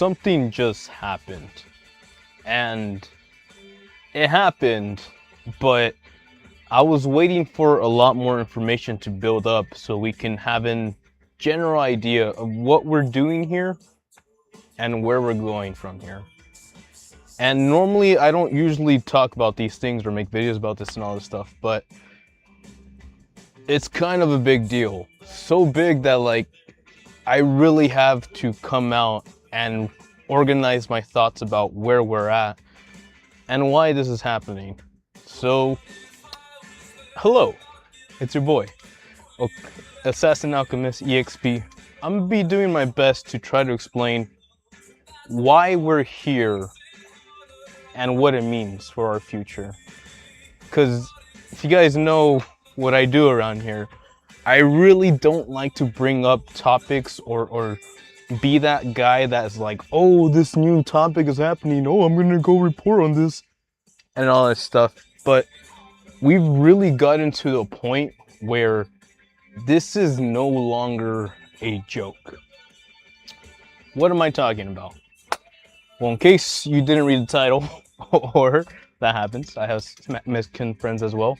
something just happened. And it happened, but I was waiting for a lot more information to build up so we can have a general idea of what we're doing here and where we're going from here. And normally I don't usually talk about these things or make videos about this and all this stuff, but it's kind of a big deal. So big that like I really have to come out and organize my thoughts about where we're at and why this is happening. So, hello, it's your boy, Assassin Alchemist EXP. I'm gonna be doing my best to try to explain why we're here and what it means for our future. Because if you guys know what I do around here, I really don't like to bring up topics or be that guy that's like, oh, this new topic is happening, oh, I'm gonna go report on this and all that stuff. But we've really gotten to the point where this is no longer a joke. What am I talking about? Well, in case you didn't read the title, or that happens, I have Mexican friends as well,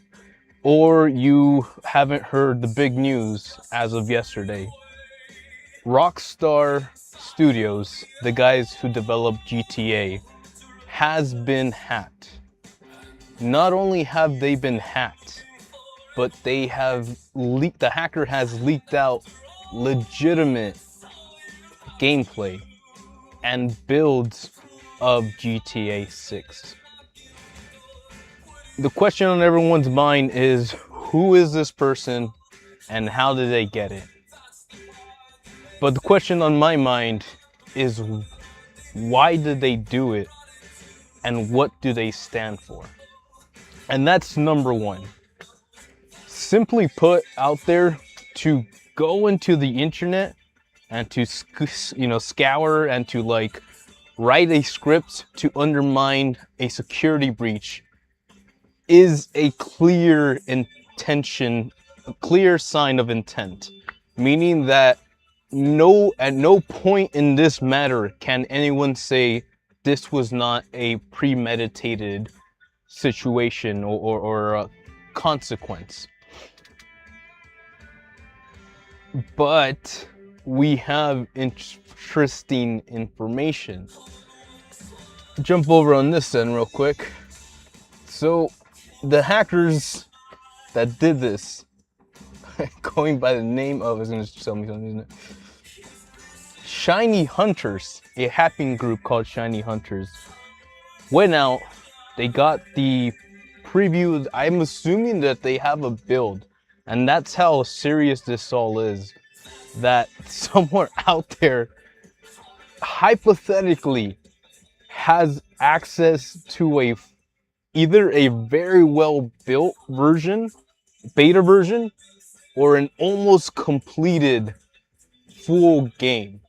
or you haven't heard the big news as of yesterday. Rockstar Studios, the guys who developed GTA, has been hacked. Not only have they been hacked, but they have the hacker has leaked out legitimate gameplay and builds of GTA 6. The question on everyone's mind is, who is this person and how did they get it? But the question on my mind is, why did they do it and what do they stand for? And that's number one. Simply put, out there, to go into the internet and to scour and to like write a script to undermine a security breach is a clear intention, a clear sign of intent, meaning that at no point in this matter can anyone say this was not a premeditated situation or a consequence. But we have interesting information. Jump over on this end real quick. So the hackers that did this, going by the name of, it's gonna tell me something, isn't it? Shiny Hunters, a hacking group called Shiny Hunters, went out, they got the preview. I'm assuming that they have a build, and that's how serious this all is, that somewhere out there hypothetically has access to either a very well built version, beta version, or an almost completed full game.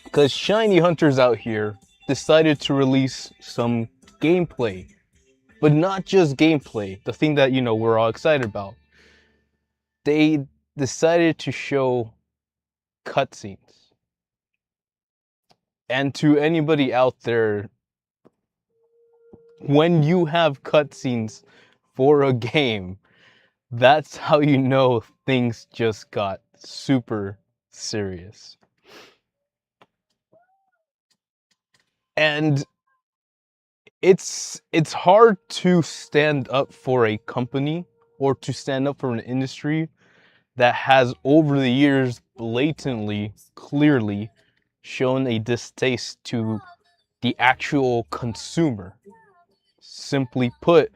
Because Shiny Hunters out here decided to release some gameplay, but not just gameplay, the thing that, we're all excited about. They decided to show cutscenes. And to anybody out there, when you have cutscenes for a game, that's how you know things just got super serious. And it's hard to stand up for a company or to stand up for an industry that has over the years blatantly, clearly shown a distaste to the actual consumer. Simply put,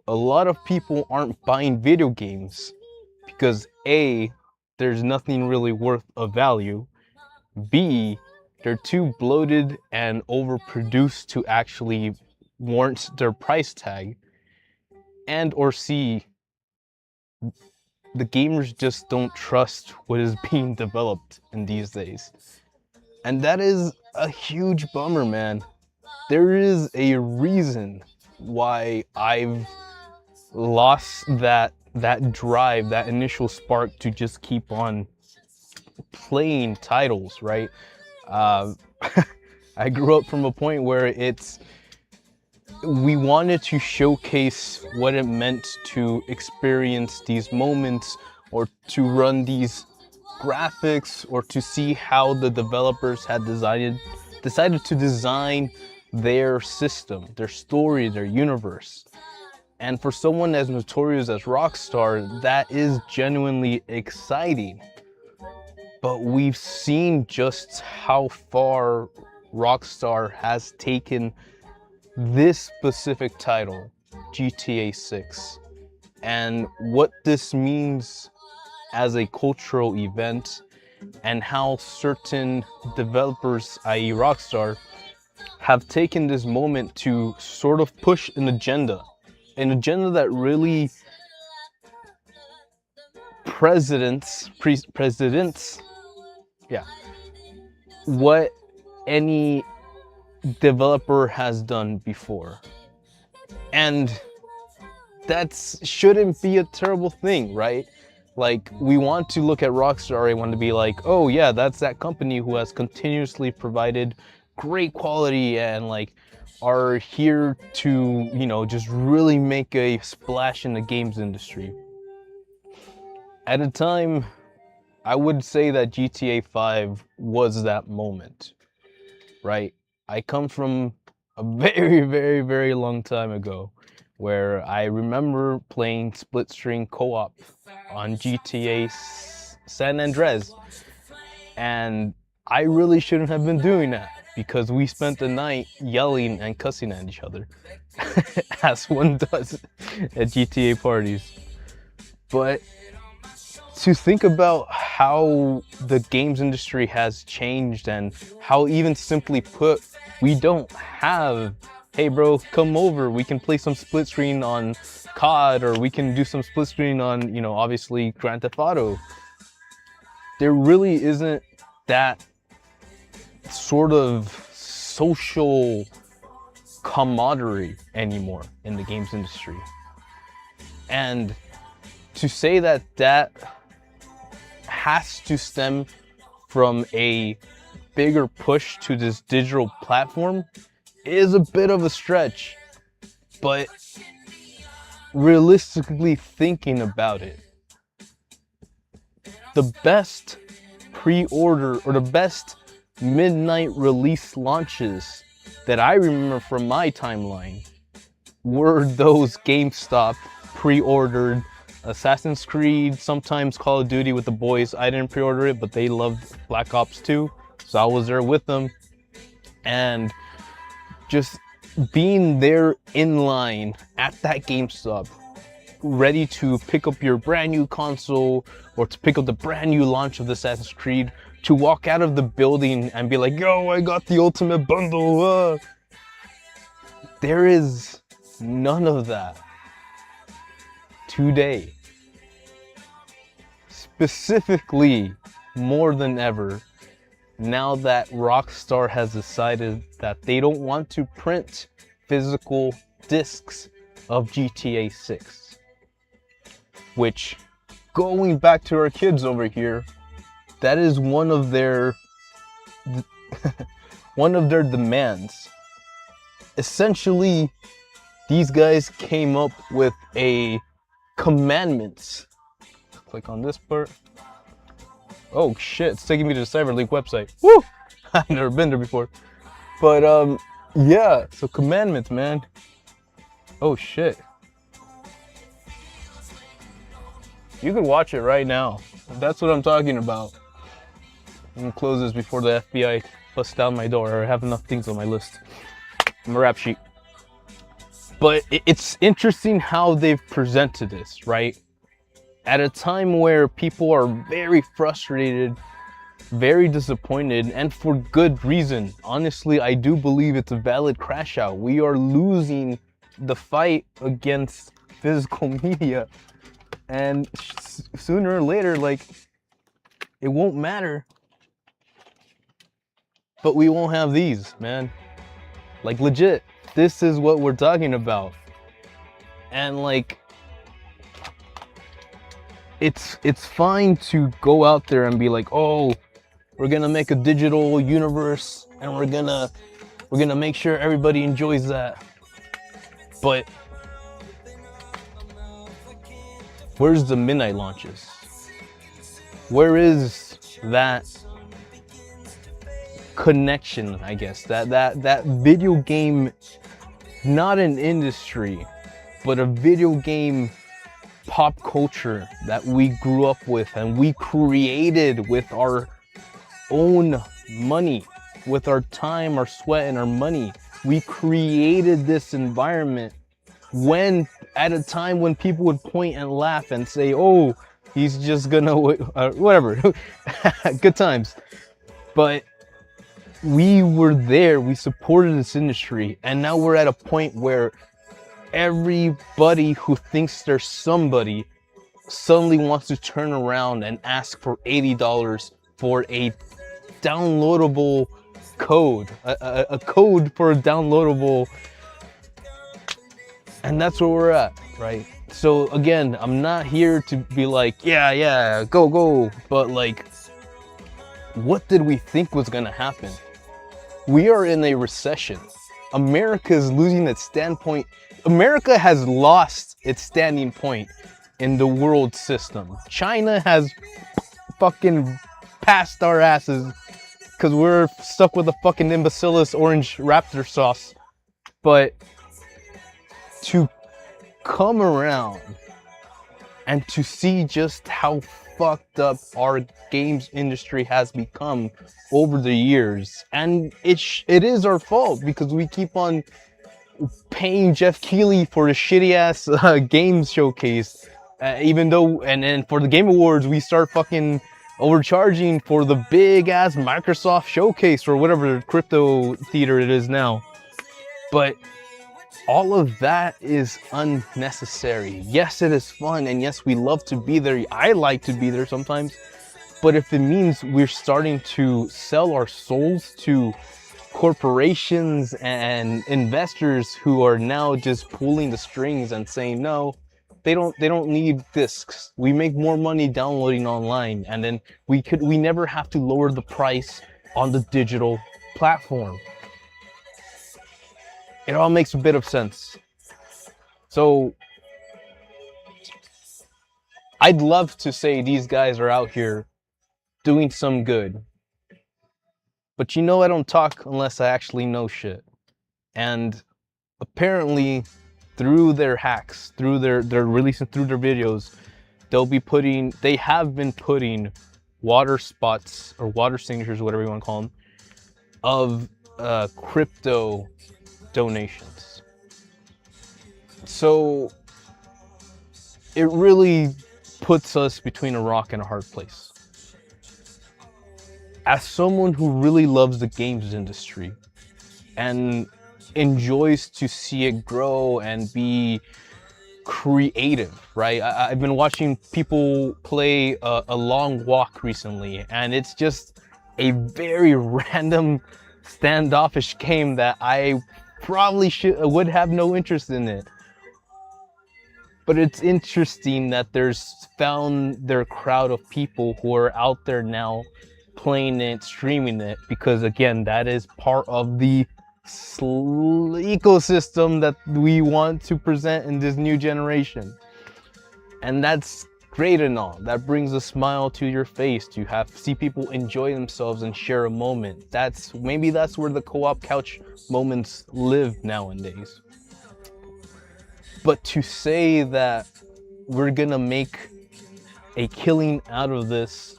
a lot of people aren't buying video games because A, there's nothing really worth of value, B, they're too bloated and overproduced to actually warrant their price tag, and or C, the gamers just don't trust what is being developed in these days. And that is a huge bummer, man. There is a reason why I've lost that drive, that initial spark to just keep on playing titles, right? Uh, I grew up from a point where we wanted to showcase what it meant to experience these moments, or to run these graphics, or to see how the developers had decided to design their system, their story, their universe. And for someone as notorious as Rockstar, that is genuinely exciting. But we've seen just how far Rockstar has taken this specific title, GTA 6, and what this means as a cultural event, and how certain developers, i.e. Rockstar, have taken this moment to sort of push an agenda that really presidents, yeah, what any developer has done before. And that shouldn't be a terrible thing, right? Like, we want to look at Rockstar and want to be like, oh yeah, that's that company who has continuously provided great quality and like are here to, you know, just really make a splash in the games industry. At a time, I would say that GTA 5 was that moment, right? I come from a very, very, very long time ago where I remember playing split screen co-op on GTA San Andreas, and I really shouldn't have been doing that because we spent the night yelling and cussing at each other as one does at GTA parties. But to think about how the games industry has changed, and how, even simply put, we don't have, hey bro, come over, we can play some split screen on COD, or we can do some split screen on, you know, obviously Grand Theft Auto. There really isn't that sort of social camaraderie anymore in the games industry. And to say that that has to stem from a bigger push to this digital platform is a bit of a stretch. But realistically thinking about it, the best pre-order or the best midnight release launches that I remember from my timeline were those GameStop pre-ordered Assassin's Creed, sometimes Call of Duty with the boys. I didn't pre-order it, but they loved Black Ops 2, so I was there with them. And just being there in line at that GameStop, ready to pick up your brand new console, or to pick up the brand new launch of the Assassin's Creed, to walk out of the building and be like, yo, I got the ultimate bundle. There is none of that today. Specifically, more than ever, now that Rockstar has decided that they don't want to print physical discs of GTA 6. Which, going back to our kids over here, that is one of their demands. Essentially, these guys came up with a commandments. Click on this part. Oh shit, it's taking me to the CyberLeak website. Woo! I've never been there before. But yeah, so commandments, man. Oh shit. You could watch it right now. That's what I'm talking about. I'm gonna close this before the FBI busts down my door. I have enough things on my list. I'm a rap sheet. But it's interesting how they've presented this, right? At a time where people are very frustrated, very disappointed, and for good reason. Honestly, I do believe it's a valid crash out. We are losing the fight against physical media. And sooner or later, like, it won't matter. But we won't have these, man. Like, legit, this is what we're talking about. And like, it's fine to go out there and be like, oh, we're gonna make a digital universe, and we're gonna make sure everybody enjoys that. But where's the midnight launches? Where is that connection, I guess, that video game, not an industry, but a video game pop culture that we grew up with and we created with our own money, with our time, our sweat, and our money. We created this environment when, at a time when people would point and laugh and say, oh, he's just gonna, whatever, good times. But we were there, we supported this industry, and now we're at a point where everybody who thinks they're somebody suddenly wants to turn around and ask for $80 for a downloadable code, a code for a downloadable, and that's where we're at, right? So again, I'm not here to be like, yeah, go, but like, what did we think was gonna happen? We are in a recession. America is losing its standpoint. America has lost its standing point in the world system. China has fucking passed our asses because we're stuck with the fucking imbecilist orange raptor sauce. But to come around and to see just how fucked up our games industry has become over the years, and it is our fault because we keep on paying Jeff Keighley for the shitty ass games showcase, even though, and then for the Game Awards we start fucking overcharging for the big ass Microsoft showcase or whatever crypto theater it is now. But all of that is unnecessary. Yes, it is fun, and yes, we love to be there. I like to be there sometimes, but if it means we're starting to sell our souls to corporations and investors who are now just pulling the strings and saying no, they don't need discs. We make more money downloading online, and then we never have to lower the price on the digital platform. It all makes a bit of sense. So I'd love to say these guys are out here doing some good. But you know I don't talk unless I actually know shit. And apparently through their hacks, through their releasing through their videos, they have been putting water spots or water signatures, whatever you want to call them, of crypto donations. So it really puts us between a rock and a hard place. As someone who really loves the games industry and enjoys to see it grow and be creative, right? I've been watching people play a long walk recently, and it's just a very random standoffish game that I probably would have no interest in it. But it's interesting that there's found their crowd of people who are out there now playing it, streaming it, because again, that is part of the ecosystem that we want to present in this new generation. And that's great and all. That brings a smile to your face to see people enjoy themselves and share a moment. Maybe that's where the co-op couch moments live nowadays. But to say that we're gonna make a killing out of this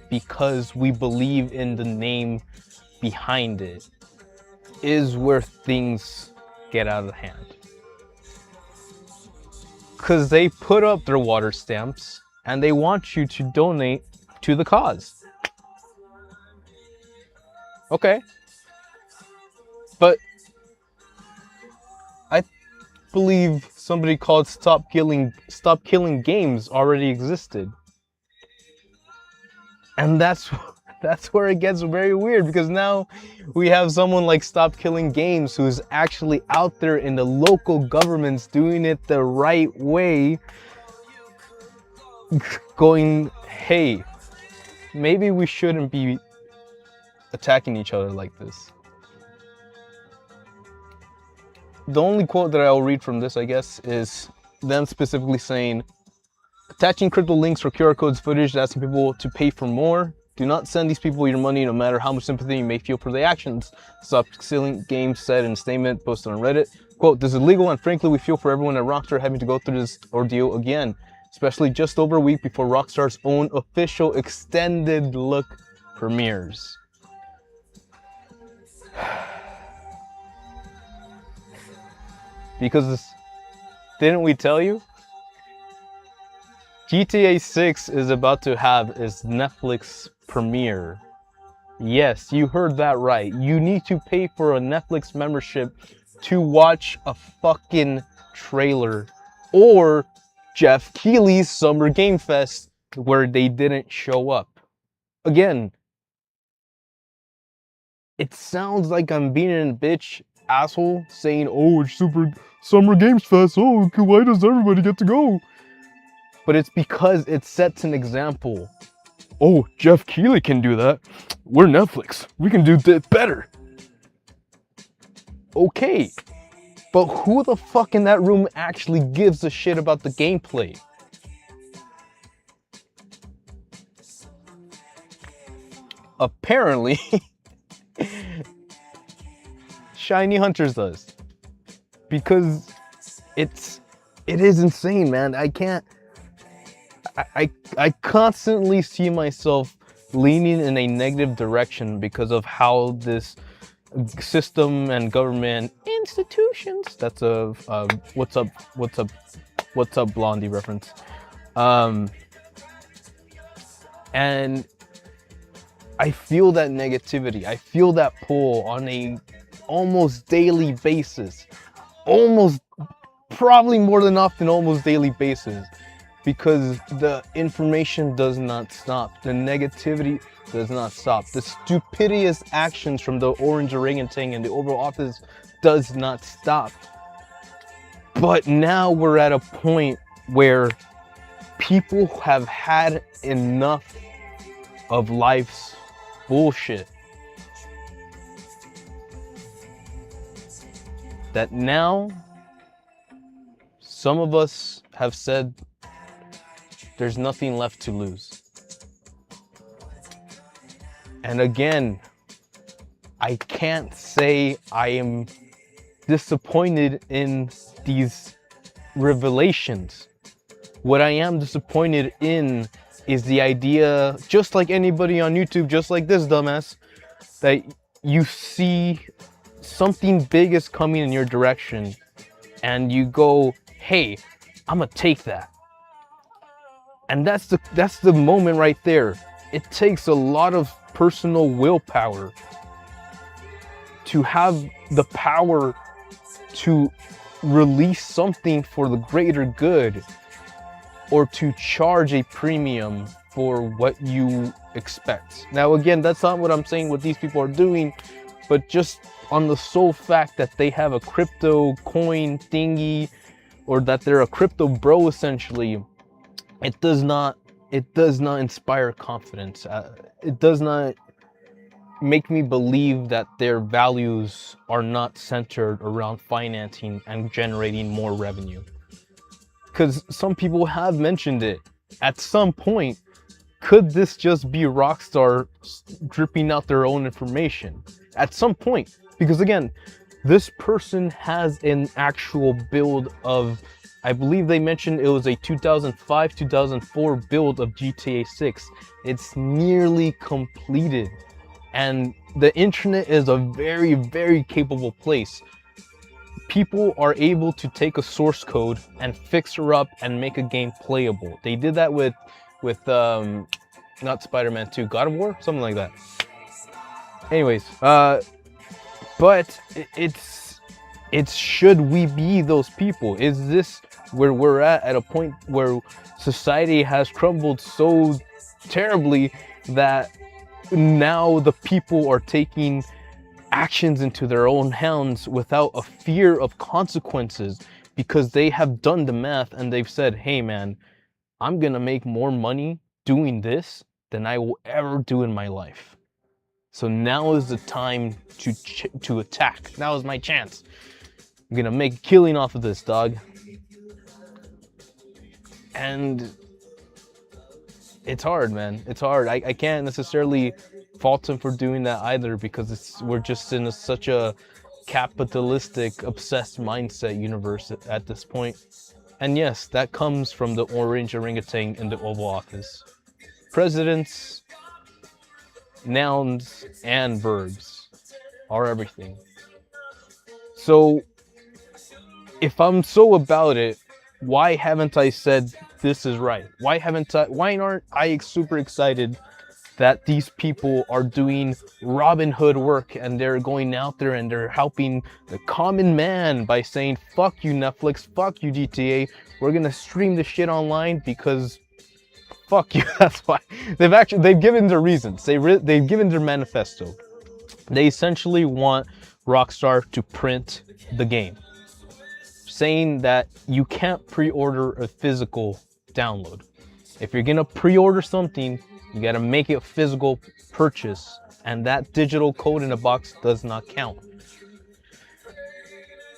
because we believe in the name behind it is where things get out of hand. Because they put up their water stamps and they want you to donate to the cause. Okay. But I believe somebody called Stop Killing Games already existed. And that's where it gets very weird, because now we have someone like Stop Killing Games who's actually out there in the local governments doing it the right way, going, hey, maybe we shouldn't be attacking each other like this. The only quote that I'll read from this, I guess, is them specifically saying, attaching crypto links or QR codes footage asking people to pay for more. Do not send these people your money no matter how much sympathy you may feel for their actions. Stop stealing, Games said in a statement posted on Reddit. Quote, this is illegal and frankly we feel for everyone at Rockstar having to go through this ordeal again, especially just over a week before Rockstar's own official extended look premieres. Because, didn't we tell you? GTA 6 is about to have its Netflix premiere. Yes, you heard that right. You need to pay for a Netflix membership to watch a fucking trailer. Or Jeff Keighley's Summer Game Fest, where they didn't show up. Again, it sounds like I'm being a bitch asshole saying, oh, it's Summer Games Fest, oh, why does everybody get to go? But it's because it sets an example. Oh, Jeff Keighley can do that. We're Netflix. We can do that better. Okay, but who the fuck in that room actually gives a shit about the gameplay? Apparently, Shiny Hunters does. Because it is insane, man. I constantly see myself leaning in a negative direction because of how this system and government institutions, that's a what's up Blondie reference, and I feel that negativity, I feel that pull on a almost daily basis, probably more than often almost daily basis, because the information does not stop, the negativity does not stop, the stupidest actions from the orange orangutan and the Oval Office does not stop. But now we're at a point where people have had enough of life's bullshit that now some of us have said there's nothing left to lose. And again, I can't say I am disappointed in these revelations. What I am disappointed in is the idea, just like anybody on YouTube, just like this dumbass, that you see something big is coming in your direction and you go, hey, I'm gonna take that. And that's the moment right there. It takes a lot of personal willpower to have the power to release something for the greater good, or to charge a premium for what you expect. Now again, that's not what I'm saying what these people are doing, but just on the sole fact that they have a crypto coin thingy, or that they're a crypto bro essentially, it does not inspire confidence. It does not make me believe that their values are not centered around financing and generating more revenue. Because some people have mentioned it. At some point, could this just be Rockstar dripping out their own information? At some point. Because again, this person has an actual build of, I believe they mentioned it was a 2005, 2004 build of GTA 6. It's nearly completed. And the internet is a very, very capable place. People are able to take a source code and fix her up and make a game playable. They did that with not Spider-Man 2, God of War? Something like that. Anyways, but it's should we be those people? Is this where we're at a point where society has crumbled so terribly that now the people are taking actions into their own hands without a fear of consequences, because they have done the math and they've said, hey man, I'm gonna make more money doing this than I will ever do in my life. So now is the time to attack. Now is my chance. I'm gonna make a killing off of this, dog. And it's hard, man. It's hard. I can't necessarily fault him for doing that either, because we're just in such a capitalistic, obsessed mindset universe at this point. And yes, that comes from the orange orangutan in the Oval Office. Presidents, nouns, and verbs are everything. So, if I'm so about it, why haven't I said this is right? Why aren't I super excited that these people are doing Robin Hood work, and they're going out there and they're helping the common man by saying, fuck you Netflix, fuck you GTA, we're gonna stream this shit online because fuck you. That's why they've given their reasons. They've given their manifesto. They essentially want Rockstar to print the game, saying that you can't pre-order a physical download. If you're gonna pre-order something, you gotta make it a physical purchase, and that digital code in a box does not count.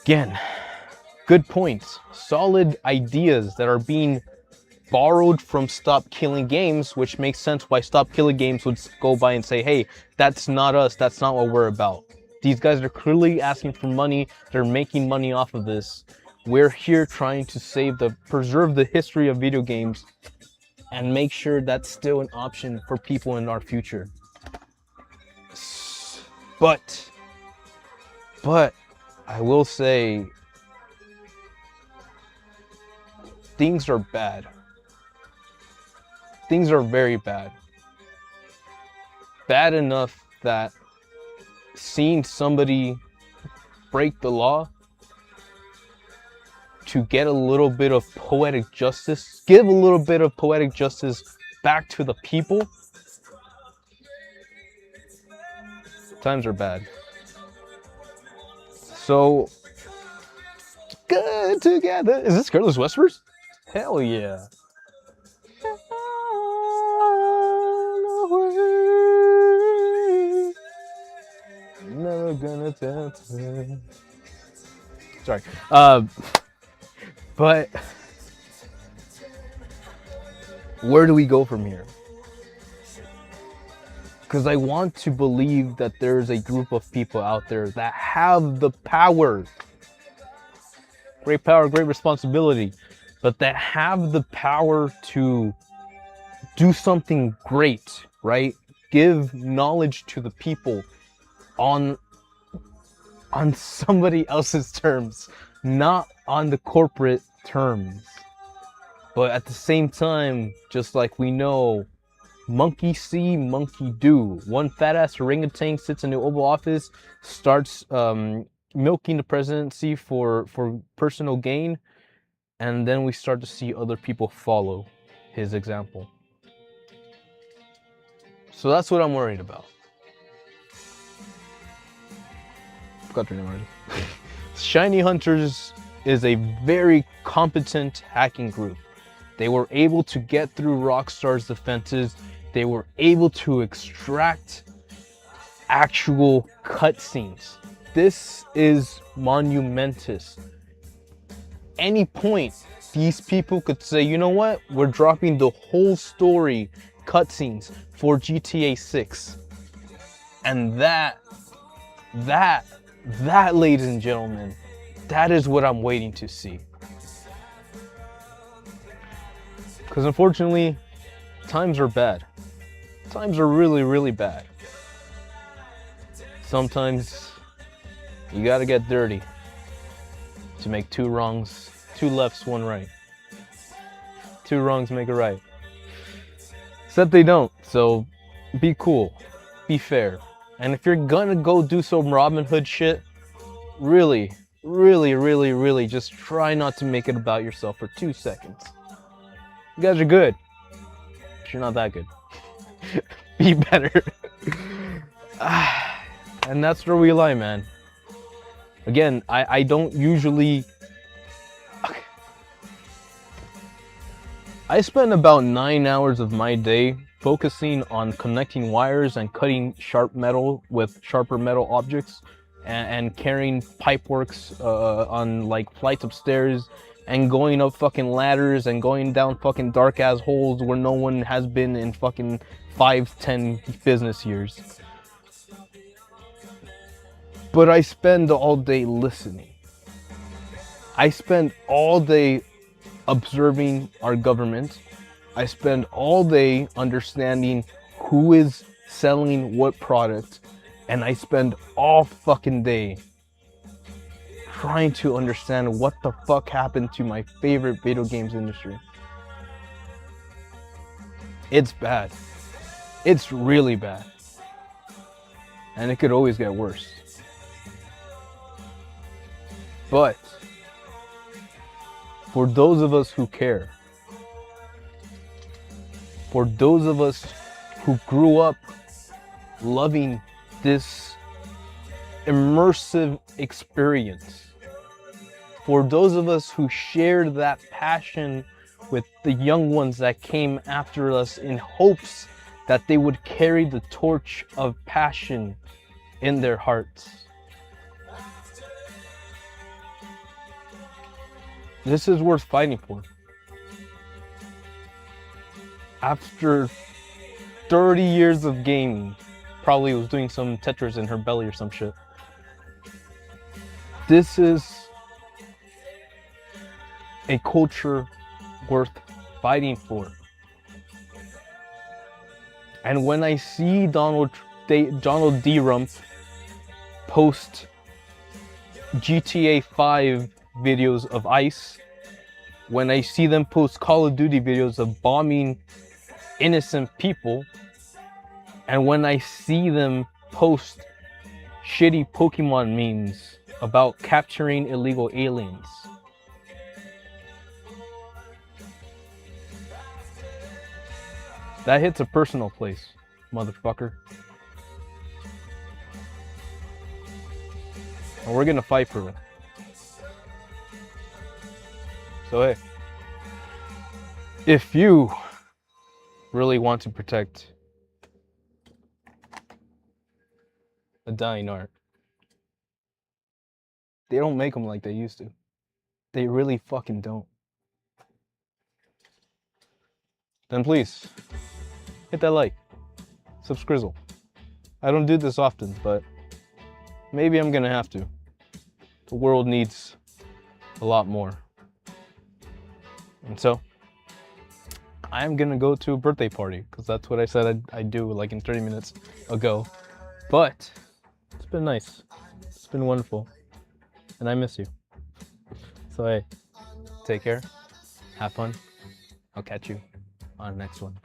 Again, good points, solid ideas that are being borrowed from Stop Killing Games, which makes sense why Stop Killing Games would go by and say, hey, that's not us, that's not what we're about. These guys are clearly asking for money, they're making money off of this. We're here trying to preserve the history of video games and make sure that's still an option for people in our future. But I will say, things are bad. Things are very bad. Bad enough that seeing somebody break the law to get a little bit of poetic justice, give a little bit of poetic justice back to the people, times are bad. So, good together. Is this Careless Whispers? Hell yeah. Never gonna tell me. Sorry. But where do we go from here? Because I want to believe that there's a group of people out there that have the power. Great power, great responsibility. But that have the power to do something great, right? Give knowledge to the people on somebody else's terms, not on the corporate terms. But at the same time, just like we know, monkey see, monkey do. One fat ass orangutan sits in the Oval Office, starts milking the presidency for personal gain, and then we start to see other people follow his example. So that's what I'm worried about. Forgot your name already. Shiny Hunters is a very competent hacking group. They were able to get through Rockstar's defenses. They were able to extract actual cutscenes. This is monumentous. Any point, these people could say, you know what? We're dropping the whole story cutscenes for GTA 6. And that, ladies and gentlemen, that is what I'm waiting to see. Because unfortunately, times are bad. Times are really, really bad. Sometimes you gotta get dirty to make two wrongs, two lefts, one right. Two wrongs make a right. Except they don't, so be cool, be fair. And if you're gonna go do some Robin Hood shit, really, just try not to make it about yourself for 2 seconds. You guys are good, but you're not that good. Be better. And that's where we lie, man. Again, I don't usually... I spend about 9 hours of my day focusing on connecting wires and cutting sharp metal with sharper metal objects, and carrying pipeworks on like flights of stairs, and going up fucking ladders and going down fucking dark ass holes where no one has been in fucking 5-10 business years. But I spend all day listening. I spend all day observing our government. I spend all day understanding who is selling what product. And I spend all fucking day trying to understand what the fuck happened to my favorite video games industry. It's bad. It's really bad. And it could always get worse. But for those of us who care, for those of us who grew up loving this immersive experience, for those of us who shared that passion with the young ones that came after us in hopes that they would carry the torch of passion in their hearts, this is worth fighting for. After 30 years of gaming, probably was doing some Tetris in her belly or some shit. This is a culture worth fighting for. And when I see Donald D. Rump post GTA 5 videos of ICE, when I see them post Call of Duty videos of bombing innocent people, and when I see them post shitty Pokemon memes about capturing illegal aliens, that hits a personal place, motherfucker. And we're gonna fight for it. So hey, if you really want to protect a dying art, they don't make them like they used to. They really fucking don't. Then please, hit that like, subscrizzle. I don't do this often, but maybe I'm gonna have to. The world needs a lot more. And so, I'm gonna go to a birthday party, because that's what I said I'd do like in 30 minutes ago. But, it's been nice. It's been wonderful. And I miss you. So hey, take care, have fun. I'll catch you on the next one.